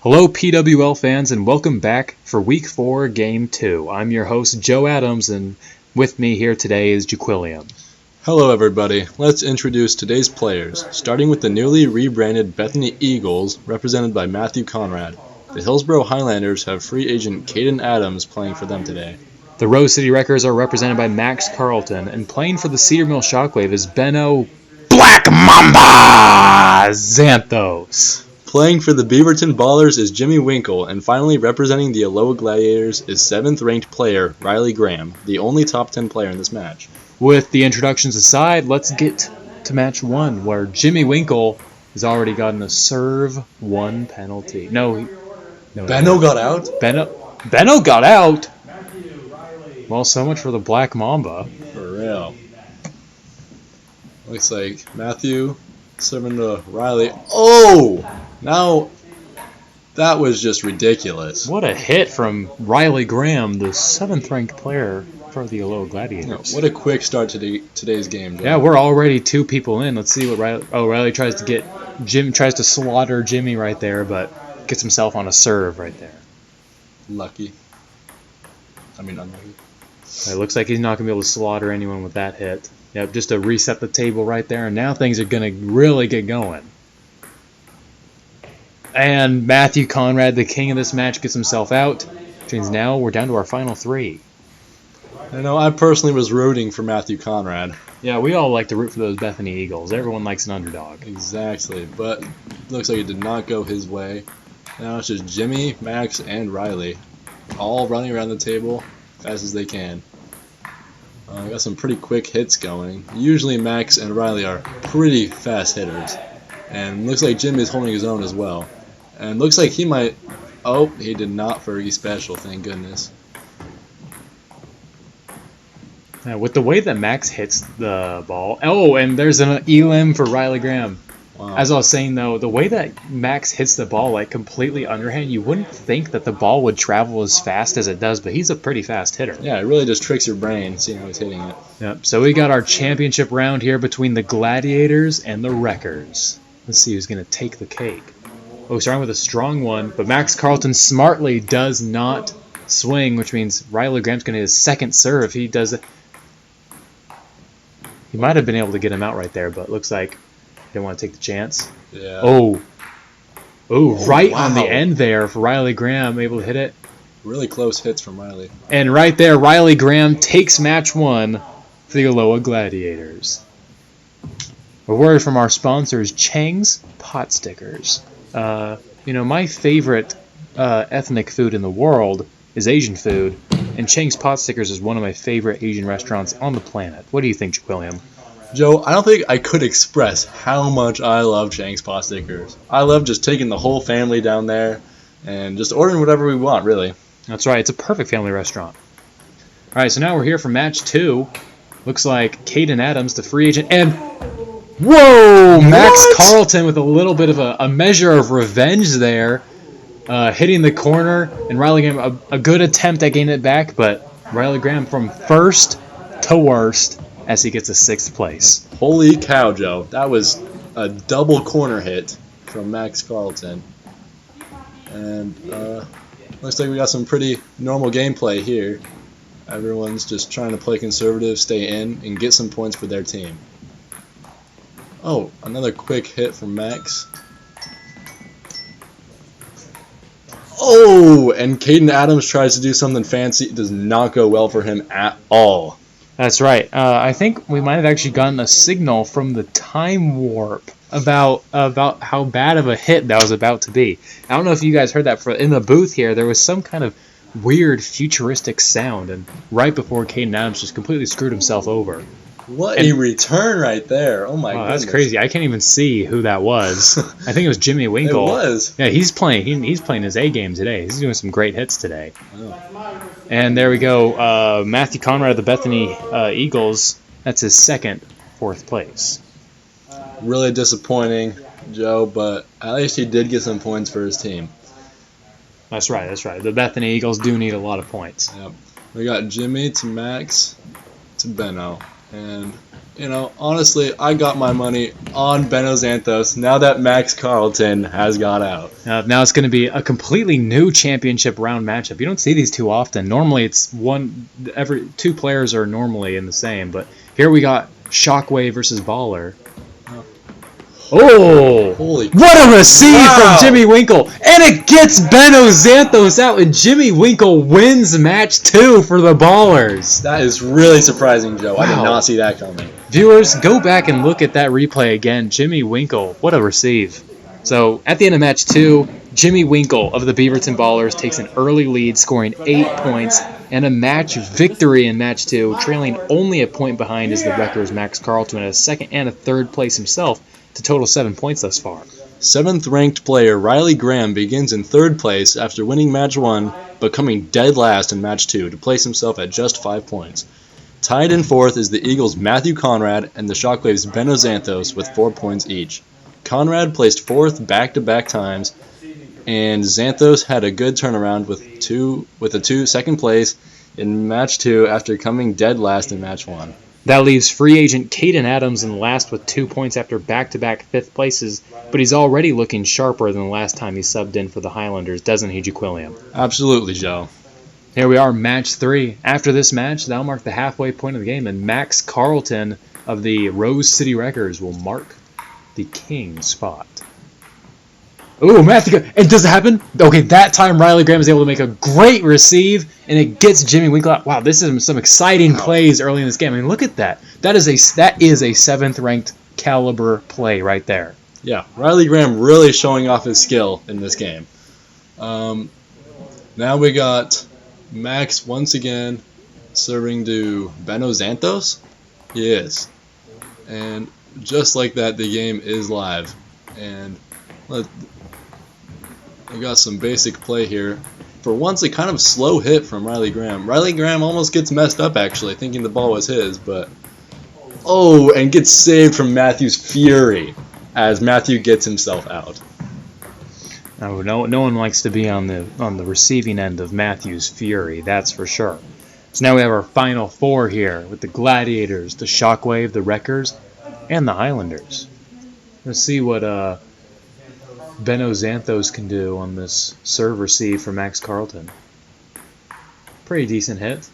Hello PWL fans and welcome back for Week 4 Game 2. I'm your host Joe Adams and with me here today is Jaquilliam. Hello everybody, let's introduce today's players, starting with the newly rebranded Bethany Eagles, represented by Matthew Conrad. The Hillsborough Highlanders have free agent Caden Adams playing for them today. The Rose City Wreckers are represented by Max Carlton, and playing for the Cedar Mill Shockwave is Benno Black Mamba Xanthos. Playing for the Beaverton Ballers is Jimmy Winkle, and finally representing the Aloha Gladiators is 7th ranked player Riley Graham, the only top 10 player in this match. With the introductions aside, let's get to match 1, where Jimmy Winkle has already gotten a serve 1 penalty. No, Benno got out? Benno got out? Well, so much for the Black Mamba. For real. Looks like Matthew serving to Riley. Oh! Now, that was just ridiculous. What a hit from Riley Graham, the 7th ranked player for the Aloha Gladiators. What a quick start to today's game, Joe. Yeah, we're already 2 people in. Let's see what Riley... Oh, Riley tries to slaughter Jimmy right there, but gets himself on a serve right there. Unlucky. It looks like he's not going to be able to slaughter anyone with that hit. Yep, just to reset the table right there, and now things are going to really get going. And Matthew Conrad, the king of this match, gets himself out, which means now we're down to our final 3. I personally was rooting for Matthew Conrad. Yeah, we all like to root for those Bethany Eagles. Everyone likes an underdog. Exactly, but looks like it did not go his way. Now it's just Jimmy, Max, and Riley, all running around the table fast as they can. Got some pretty quick hits going. Usually Max and Riley are pretty fast hitters. And looks like Jimmy is holding his own as well. And looks like he might... Oh, he did not Fergie special, thank goodness. Yeah, with the way that Max hits the ball... Oh, and there's an elim for Riley Graham. Wow. As I was saying, though, the way that Max hits the ball like completely underhand, you wouldn't think that the ball would travel as fast as it does, but he's a pretty fast hitter. Yeah, it really just tricks your brain seeing how he's hitting it. Yep. So we got our championship round here between the Gladiators and the Wreckers. Let's see who's going to take the cake. Oh, starting with a strong one, but Max Carlton smartly does not swing, which means Riley Graham's going to his second serve. He does it. He might have been able to get him out right there, but looks like he didn't want to take the chance. Yeah. Oh, right wow. on the end there for Riley Graham, able to hit it. Really close hits from Riley. And right there, Riley Graham takes match 1 for the Aloha Gladiators. A word from our sponsors, Chang's Pot Stickers. My favorite ethnic food in the world is Asian food, and Chang's Pot Stickers is one of my favorite Asian restaurants on the planet. What do you think, Jaquilliam? Joe, I don't think I could express how much I love Chang's Pot Stickers. I love just taking the whole family down there and just ordering whatever we want, really. That's right. It's a perfect family restaurant. All right, so now we're here for match 2. Looks like Caden Adams, the free agent, and... Whoa! Max Carlton with a little bit of a measure of revenge there. Hitting the corner, and Riley Graham, a good attempt at getting it back, but Riley Graham from first to worst as he gets a 6th place. Holy cow, Joe. That was a double corner hit from Max Carlton. And looks like we got some pretty normal gameplay here. Everyone's just trying to play conservative, stay in, and get some points for their team. Oh, another quick hit from Max. Oh, and Caden Adams tries to do something fancy. It does not go well for him at all. That's right. I think we might have actually gotten a signal from the time warp about how bad of a hit that was about to be. I don't know if you guys heard that. In the booth here, there was some kind of weird futuristic sound, and right before Caden Adams just completely screwed himself over. What a return right there. Oh my goodness. That's crazy. I can't even see who that was. I think it was Jimmy Winkle. It was. Yeah, he's playing his A game today. He's doing some great hits today. Oh. And there we go. Matthew Conrad of the Bethany Eagles, that's his 4th place. Really disappointing, Joe, but at least he did get some points for his team. That's right. The Bethany Eagles do need a lot of points. Yep. We got Jimmy to Max to Benno. And you know, honestly, I got my money on Benno Xanthos now that Max Carlton has got out. Now it's going to be a completely new championship round matchup. You don't see these too often. Normally it's every two players are normally in the same, but here we got Shockwave versus Baller. Oh! Holy What a receive wow. from Jimmy Winkle! And it gets Benno Xanthos out, and Jimmy Winkle wins match 2 for the Ballers. That is really surprising, Joe. I did Wow. not see that coming. Viewers, go back and look at that replay again. Jimmy Winkle, what a receive. So, at the end of match 2, Jimmy Winkle of the Beaverton Ballers takes an early lead, scoring 8 points, and a match victory in match 2, trailing only a point behind is the Wreckers' Max Carlton at a second and a third place himself, to total 7 points thus far. 7th ranked player Riley Graham begins in 3rd place after winning match 1, but coming dead last in match 2 to place himself at just 5 points. Tied in 4th is the Eagles' Matthew Conrad and the Shockwaves' Benno Xanthos with 4 points each. Conrad placed 4th back-to-back times, and Xanthos had a good turnaround with a second place in match 2 after coming dead last in match 1. That leaves free agent Caden Adams in last with 2 points after back-to-back 5th places, but he's already looking sharper than the last time he subbed in for the Highlanders, doesn't he, Jaquilliam? Absolutely, Joe. Here we are, match 3. After this match, that'll mark the halfway point of the game, and Max Carlton of the Rose City Wreckers will mark the king spot. Ooh, Matthew, and does it happen? Okay, that time Riley Graham is able to make a great receive, and it gets Jimmy Winkle out. Wow, this is some exciting plays early in this game. I mean, look at that. That is a 7th ranked caliber play right there. Yeah, Riley Graham really showing off his skill in this game. Now we got Max once again serving to Benno Xanthos. He is. And just like that, the game is live. And we got some basic play here. For once, a kind of slow hit from Riley Graham. Riley Graham almost gets messed up, actually, thinking the ball was his, but... Oh, and gets saved from Matthew's fury as Matthew gets himself out. Oh, no one likes to be on the receiving end of Matthew's fury, that's for sure. So now we have our final 4 here with the Gladiators, the Shockwave, the Wreckers, and the Highlanders. Let's see what Benno Xanthos can do on this serve receive for Max Carlton. Pretty decent hit.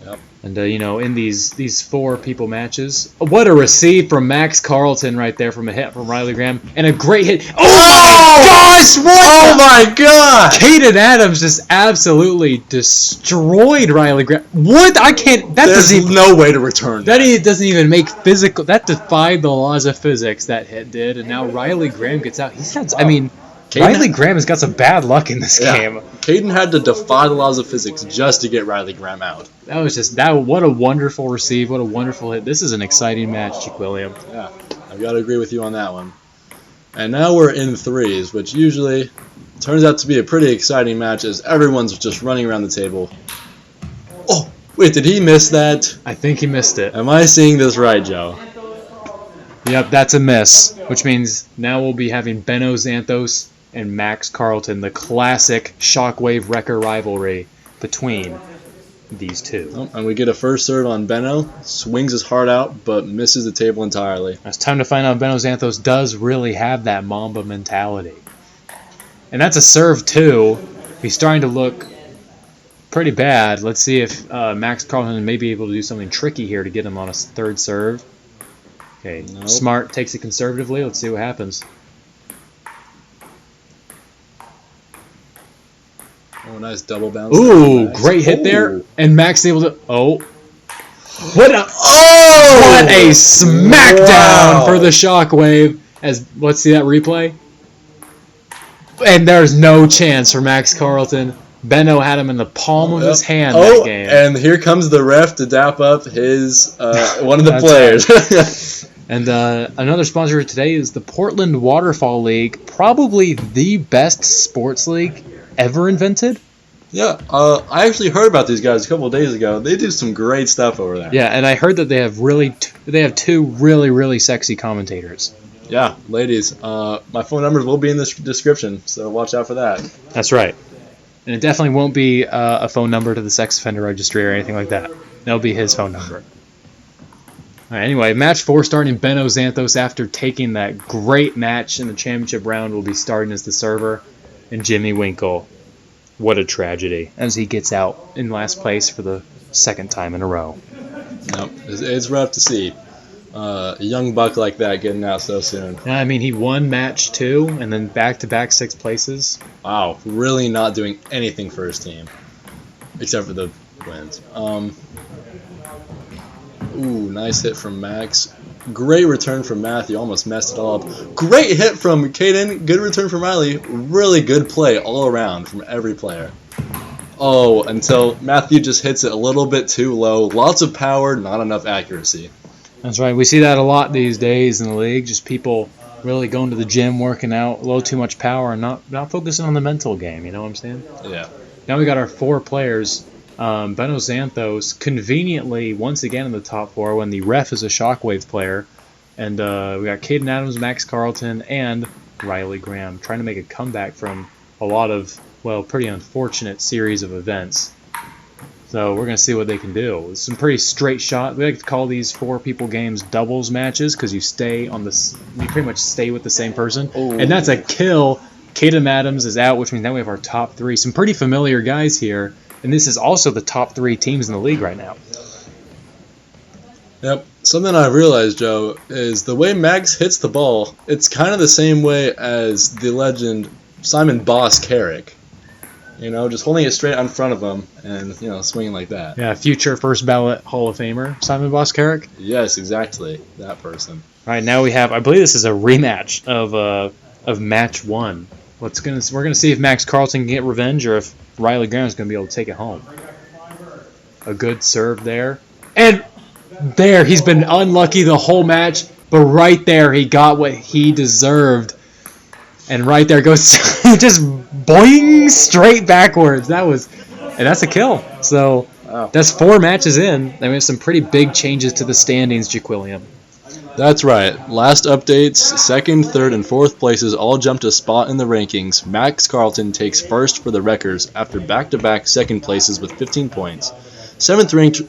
Yep. And, in these 4 people matches, what a receive from Max Carlton right there from a hit from Riley Graham. And a great hit. Oh my gosh! What? Oh my god! Caden Adams just absolutely destroyed Riley Graham. What? I can't. There's no way to return that. That doesn't even make physical. That defied the laws of physics, that hit did. And now Riley Graham gets out. He's got, Riley Graham has got some bad luck in this game. Caden had to defy the laws of physics just to get Riley Graham out. That was what a wonderful receive, what a wonderful hit. This is an exciting match, Jaquilliam. Yeah, I've got to agree with you on that one. And now we're in 3s, which usually turns out to be a pretty exciting match as everyone's just running around the table. Oh, wait, did he miss that? I think he missed it. Am I seeing this right, Joe? Yep, that's a miss, which means now we'll be having Benno Xanthos and Max Carlton, the classic Shockwave Wrecker rivalry between these two. Oh, and we get a first serve on Benno. Swings his heart out, but misses the table entirely. It's time to find out if Benno Xanthos does really have that Mamba mentality. And that's a serve, too. He's starting to look pretty bad. Let's see if Max Carlton may be able to do something tricky here to get him on a third serve. Okay, nope. Smart takes it conservatively. Let's see what happens. Oh, nice double bounce. Ooh, nice. Great hit there. And Max able to... What a smackdown for the Shockwave. Let's see that replay. And there's no chance for Max Carlton. Benno had him in the palm of his hand that game. And here comes the ref to dap up his one of the players. Right. And another sponsor today is the Portland Waterfall League, probably the best sports league ever invented. Yeah, I actually heard about these guys a couple of days ago. They do some great stuff over there. Yeah, and I heard that they have 2 really, really sexy commentators. Yeah, ladies, my phone numbers will be in the description, so watch out for that. That's right. And it definitely won't be a phone number to the sex offender registry or anything like that. That'll be his phone number. All right, anyway, match 4 starting Beno Xanthos after taking that great match in the championship round will be starting as the server. And Jimmy Winkle, what a tragedy, as he gets out in last place for the second time in a row. Nope, it's rough to see. A young buck like that getting out so soon. Yeah, I mean, he won match 2 and then back-to-back 6th places. Wow, really not doing anything for his team. Except for the wins. Ooh, nice hit from Max. Great return from Matthew, almost messed it all up. Great hit from Caden, good return from Riley. Really good play all around from every player. Oh, until Matthew just hits it a little bit too low. Lots of power, not enough accuracy. That's right. We see that a lot these days in the league. Just people really going to the gym, working out, a little too much power, and not focusing on the mental game. You know what I'm saying? Yeah. Now we got our 4 players. Beno Xanthos conveniently once again in the top 4 when the ref is a Shockwave player. And we got Caden Adams, Max Carlton, and Riley Graham trying to make a comeback from a lot of, well, pretty unfortunate series of events. So we're going to see what they can do. Some pretty straight shot. We like to call these 4-people games doubles matches because you pretty much stay with the same person. Ooh. And that's a kill. Caden Adams is out, which means now we have our top 3. Some pretty familiar guys here. And this is also the top 3 teams in the league right now. Yep. Something I realized, Joe, is the way Max hits the ball, it's kind of the same way as the legend Simon Boss Carrick. You know, just holding it straight in front of him and, swinging like that. Yeah, future first ballot Hall of Famer, Simon Boss Carrick. Yes, exactly. That person. All right, now we have, I believe this is a rematch of match 1. We're gonna see if Max Carlton can get revenge or if Riley Graham is gonna be able to take it home. A good serve there, and there he's been unlucky the whole match, but right there he got what he deserved, and right there goes just boing straight backwards. That's a kill. So Wow. that's 4 matches in. I mean, some pretty big changes to the standings, Jaquilliam. That's right. Last updates, 2nd, 3rd, and 4th places all jumped a spot in the rankings. Max Carlton takes first for the Wreckers after back-to-back 2nd places with 15 points. 7th ranked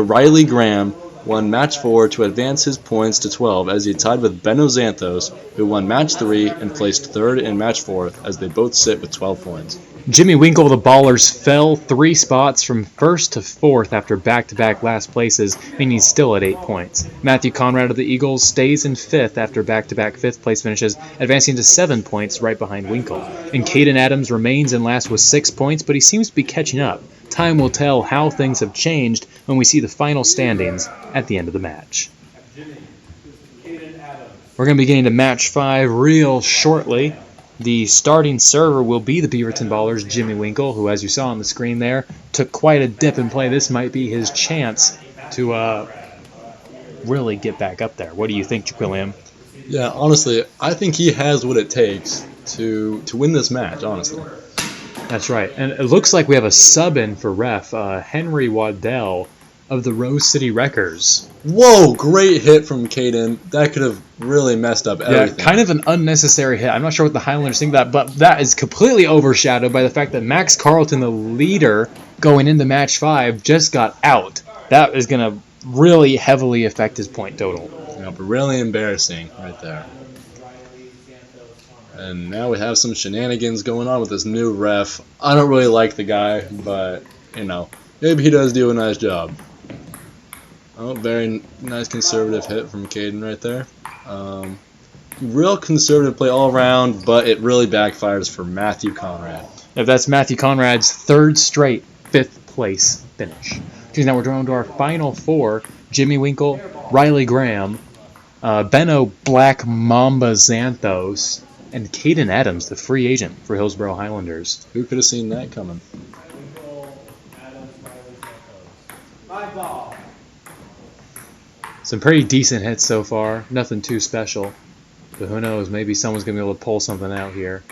Riley Graham won match 4 to advance his points to 12 as he tied with Beno Xanthos, who won match 3 and placed 3rd in match 4 as they both sit with 12 points. Jimmy Winkle, the Ballers, fell 3 spots from 1st to 4th after back-to-back last places, meaning he's still at 8 points. Matthew Conrad of the Eagles stays in 5th after back-to-back 5th place finishes, advancing to 7 points right behind Winkle. And Caden Adams remains in last with 6 points, but he seems to be catching up. Time will tell how things have changed when we see the final standings at the end of the match. We're going to be getting to match 5 real shortly. The starting server will be the Beaverton Ballers, Jimmy Winkle, who, as you saw on the screen there, took quite a dip in play. This might be his chance to really get back up there. What do you think, Jaquilliam? Yeah, honestly, I think he has what it takes to win this match, honestly. That's right. And it looks like we have a sub-in for ref, Henry Waddell of the Rose City Wreckers. Whoa, great hit from Caden. That could have really messed up everything. Yeah, kind of an unnecessary hit. I'm not sure what the Highlanders think of that, but that is completely overshadowed by the fact that Max Carlton, the leader going into match 5, just got out. That is going to really heavily affect his point total. Yeah, but really embarrassing right there. And now we have some shenanigans going on with this new ref. I don't really like the guy, but, maybe he does do a nice job. Oh, very nice conservative hit from Caden right there. Real conservative play all around, but it really backfires for Matthew Conrad. If that's Matthew Conrad's 3rd straight 5th place finish. Okay, now we're down to our final 4. Jimmy Winkle, Riley Graham, Beno Black Mamba Xanthos, and Caden Adams, the free agent for Hillsborough Highlanders. Who could have seen that coming? Some pretty decent hits so far. Nothing too special. But who knows, maybe someone's going to be able to pull something out here.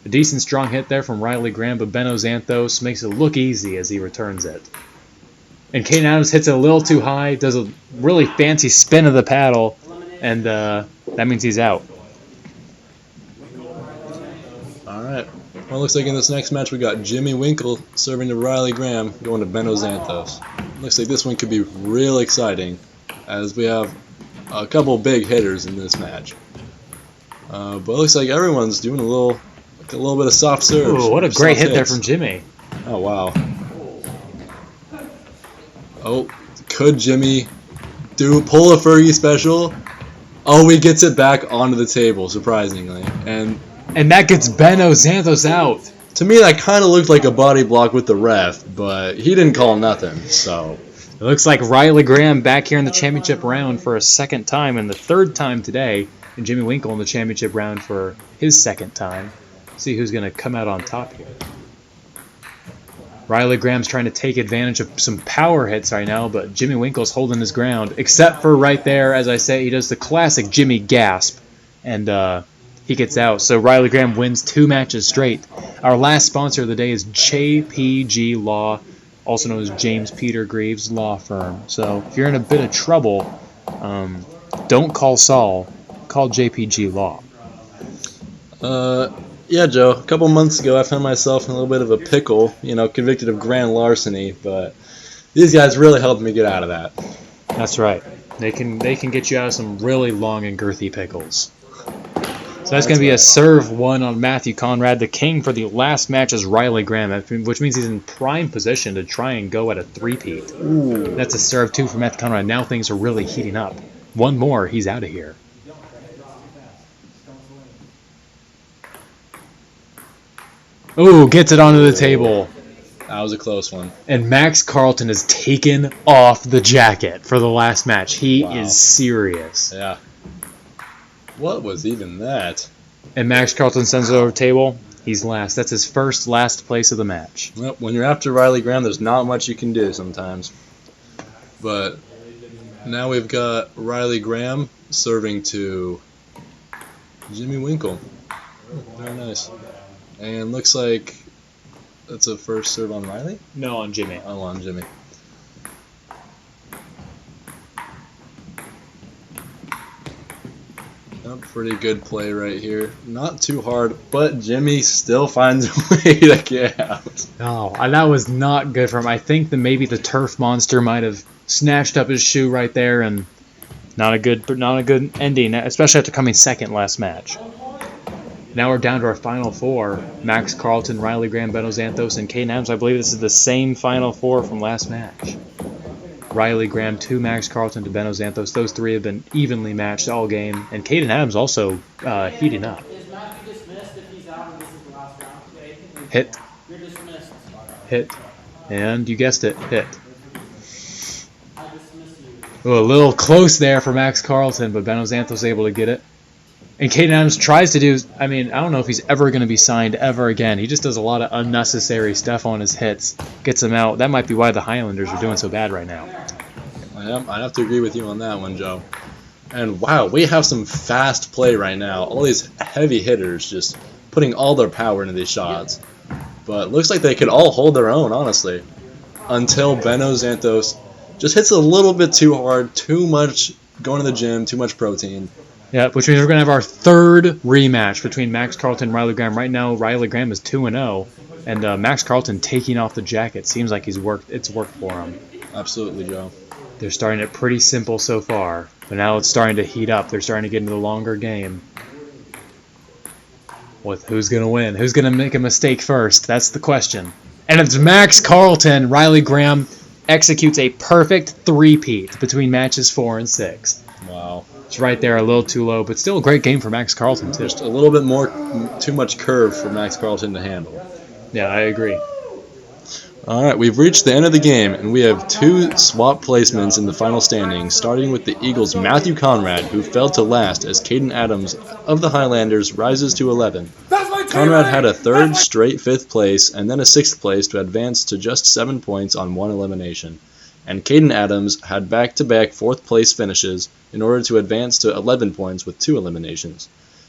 A decent strong hit there from Riley Graham, but Beno Xanthos makes it look easy as he returns it. And Caden Adams hits it a little too high, does a really fancy spin of the paddle, and that means he's out. Alright. Well, it looks like in this next match we got Jimmy Winkle serving to Riley Graham, going to Beno Xanthos. Looks like this one could be real exciting. as we have a couple big hitters in this match. But it looks like everyone's doing a little bit of soft serve. Ooh, what a great hit there hits. from Jimmy. Oh, wow. Oh, could Jimmy pull a Fergie special? Oh, he gets it back onto the table, surprisingly. And that gets Beno Santos out. to me, that kind of looked like a body block with the ref, but he didn't call nothing, so. It looks like Riley Graham back here in the championship round for a second time, and the third time today, and Jimmy Winkle in the championship round for his second time. See who's going to come out on top here. Riley Graham's trying to take advantage of some power hits right now, but Jimmy Winkle's holding his ground, except for right there, as I say, he does the classic Jimmy gasp, and he gets out. So Riley Graham wins 2 matches straight. Our last sponsor of the day is JPG Law, also known as James Peter Greaves Law Firm. So if you're in a bit of trouble, don't call Saul, call JPG Law. Yeah, Joe, a couple months ago I found myself in a little bit of a pickle, convicted of grand larceny, but these guys really helped me get out of that. That's right. They can get you out of some really long and girthy pickles. So that's going to be a serve 1 on Matthew Conrad. The king for the last match is Riley Graham, which means he's in prime position to try and go at a 3-peat. Ooh. That's a serve 2 for Matthew Conrad. Now things are really heating up. One more, he's out of here. Ooh, gets it onto the table. That was a close one. And Max Carlton has taken off the jacket for the last match. He Wow. is serious. Yeah. What was even that? And Max Carlton sends it over the table. He's last. That's his first last place of the match. Well, when you're after Riley Graham, there's not much you can do sometimes. But now we've got Riley Graham serving to Jimmy Winkle. Very nice. And looks like that's a first serve on Riley? No, on Jimmy. Oh, on Jimmy. Pretty good play right here. Not too hard, but Jimmy still finds a way to get out. Oh, that was not good for him. I think that maybe the turf monster might have snatched up his shoe right there, and not a good ending, especially after coming second last match. Now we're down to our final 4. Max Carlton, Riley Graham, Beno Santos, and Caden Adams. I believe this is the same final 4 from last match. Riley Graham, 2 Max Carlton to Beno Santos. Those 3 have been evenly matched all game. And Caden Adams also heating up. Is Matthew dismissed if he's out and this is the last round today? Hit. You're dismissed. Hit. And you guessed it, hit. I dismiss you. Ooh, a little close there for Max Carlton, but Beno Santos able to get it. And Caden Adams tries to do, I don't know if he's ever going to be signed ever again. He just does a lot of unnecessary stuff on his hits. Gets him out. That might be why the Highlanders are doing so bad right now. I'd have to agree with you on that one, Joe. And wow, we have some fast play right now. All these heavy hitters just putting all their power into these shots. But looks like they could all hold their own, honestly. Until Beno Santos just hits a little bit too hard, too much going to the gym, too much protein. Yeah, which means we're going to have our 3rd rematch between Max Carlton and Riley Graham. Right now, Riley Graham is 2-0, and Max Carlton taking off the jacket. Seems like it's worked for him. Absolutely, Joe. They're starting it pretty simple so far, but now it's starting to heat up. They're starting to get into the longer game. With who's going to win? Who's going to make a mistake first? That's the question. And it's Max Carlton. Riley Graham executes a perfect 3-peat between matches 4 and 6. Wow. It's right there, a little too low, but still a great game for Max Carlton, too. Just a little bit too much curve for Max Carlton to handle. Yeah, I agree. All right, we've reached the end of the game, and we have 2 swap placements in the final standings, starting with the Eagles' Matthew Conrad, who fell to last as Caden Adams of the Highlanders rises to 11. Conrad had a 3rd straight 5th place, and then a 6th place to advance to just 7 points on 1 elimination. And Caden Adams had back-to-back 4th place finishes in order to advance to 11 points with 2 eliminations.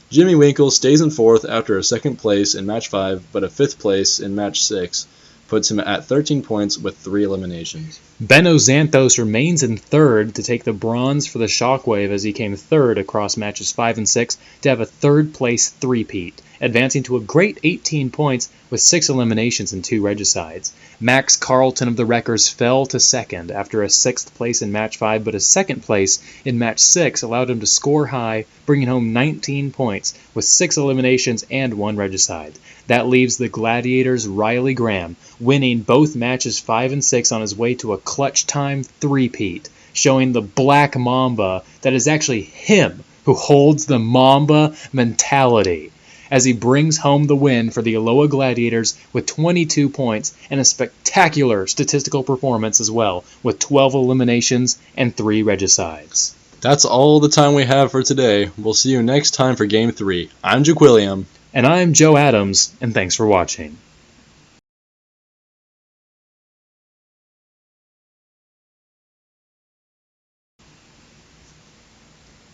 Jimmy Winkle stays in 4th after a 2nd place in match 5, but a 5th place in match 6 puts him at 13 points with 3 eliminations. Beno Santos remains in 3rd to take the bronze for the Shockwave as he came 3rd across matches 5 and 6 to have a 3rd place 3-peat. advancing to a great 18 points with 6 eliminations and 2 regicides. Max Carlton of the Wreckers fell to second after a 6th place in match 5, but a 2nd place in match 6 allowed him to score high, bringing home 19 points with 6 eliminations and 1 regicide. That leaves the Gladiators' Riley Graham winning both matches 5 and 6 on his way to a clutch time three-peat, showing the Black Mamba that is actually him who holds the Mamba mentality, as he brings home the win for the Aloha Gladiators with 22 points and a spectacular statistical performance as well, with 12 eliminations and 3 regicides. That's all the time we have for today. We'll see you next time for Game 3. I'm Jaquilliam. And I'm Joe Adams, and thanks for watching.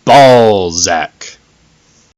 Balzac.